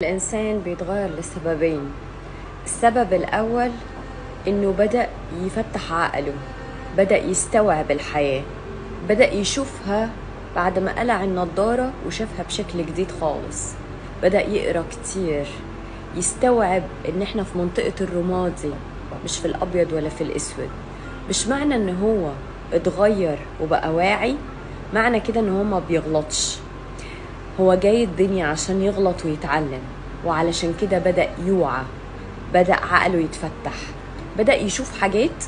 الإنسان بيتغير لسببين. السبب الأول إنه بدأ يفتح عقله، بدأ يستوعب الحياة، بدأ يشوفها بعد ما قلع النضارة وشافها بشكل جديد خالص. بدأ يقرأ كتير، يستوعب إن إحنا في منطقة الرمادي مش في الأبيض ولا في الأسود. مش معنى إن هو اتغير وبقى واعي معنى كده إن هو ما بيغلطش. هو جاي الدنيا عشان يغلط ويتعلم، وعلشان كده بدأ يوعى، بدأ عقله يتفتح، بدأ يشوف حاجات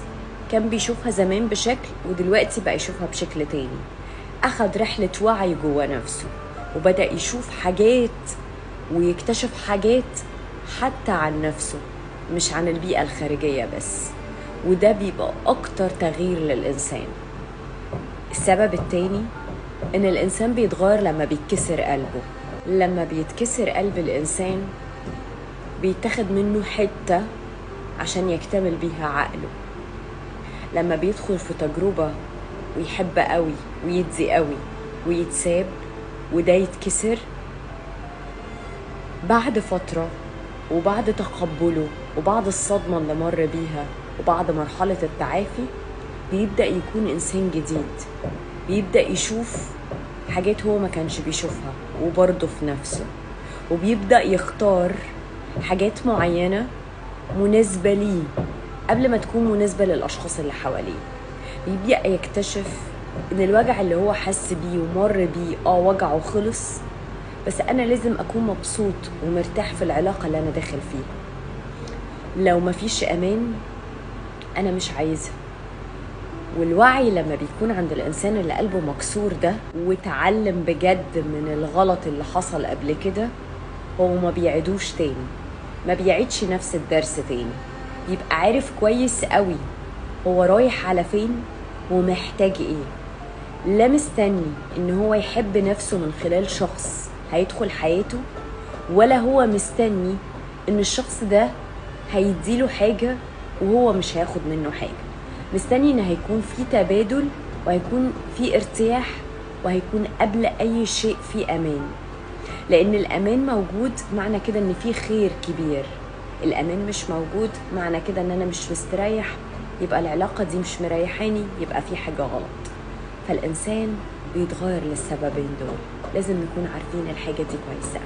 كان بيشوفها زمان بشكل ودلوقتي بقى يشوفها بشكل تاني. أخد رحلة وعي جوه نفسه وبدأ يشوف حاجات ويكتشف حاجات حتى عن نفسه مش عن البيئة الخارجية بس، وده بيبقى أكتر تغيير للإنسان. السبب التاني إن الإنسان بيتغير لما بيتكسر قلبه. لما بيتكسر قلب الإنسان بيتاخد منه حتة عشان يكتمل بيها عقله. لما بيدخل في تجربة ويحب قوي ويدزي قوي ويتساب وده يتكسر، بعد فترة وبعد تقبله وبعد الصدمة اللي مر بيها وبعد مرحلة التعافي بيبدأ يكون إنسان جديد، بيبدأ يشوف حاجات هو ما كانش بيشوفها وبرضه في نفسه، وبيبدأ يختار حاجات معينة مناسبة ليه قبل ما تكون مناسبة للأشخاص اللي حواليه. بيبدأ يكتشف إن الوجع اللي هو حس بيه ومر بيه وجعه خلص، بس أنا لازم أكون مبسوط ومرتاح في العلاقة اللي أنا داخل فيها. لو مفيش أمان أنا مش عايزها. والوعي لما بيكون عند الإنسان اللي قلبه مكسور ده وتعلم بجد من الغلط اللي حصل قبل كده، هو ما بيعيدوش تاني، ما بيعيدش نفس الدرس تاني. يبقى عارف كويس قوي هو رايح على فين ومحتاج ايه. لا مستني ان هو يحب نفسه من خلال شخص هيدخل حياته، ولا هو مستني ان الشخص ده هيديله حاجة وهو مش هياخد منه حاجة. مستني ان هيكون في تبادل وهيكون في ارتياح وهيكون قبل اي شيء في امان. لان الامان موجود معنى كده ان في خير كبير. الامان مش موجود معنى كده ان انا مش مستريح، يبقى العلاقة دي مش مريحاني، يبقى في حاجة غلط. فالانسان بيتغير للسببين دول، لازم نكون عارفين الحاجة دي كويسة.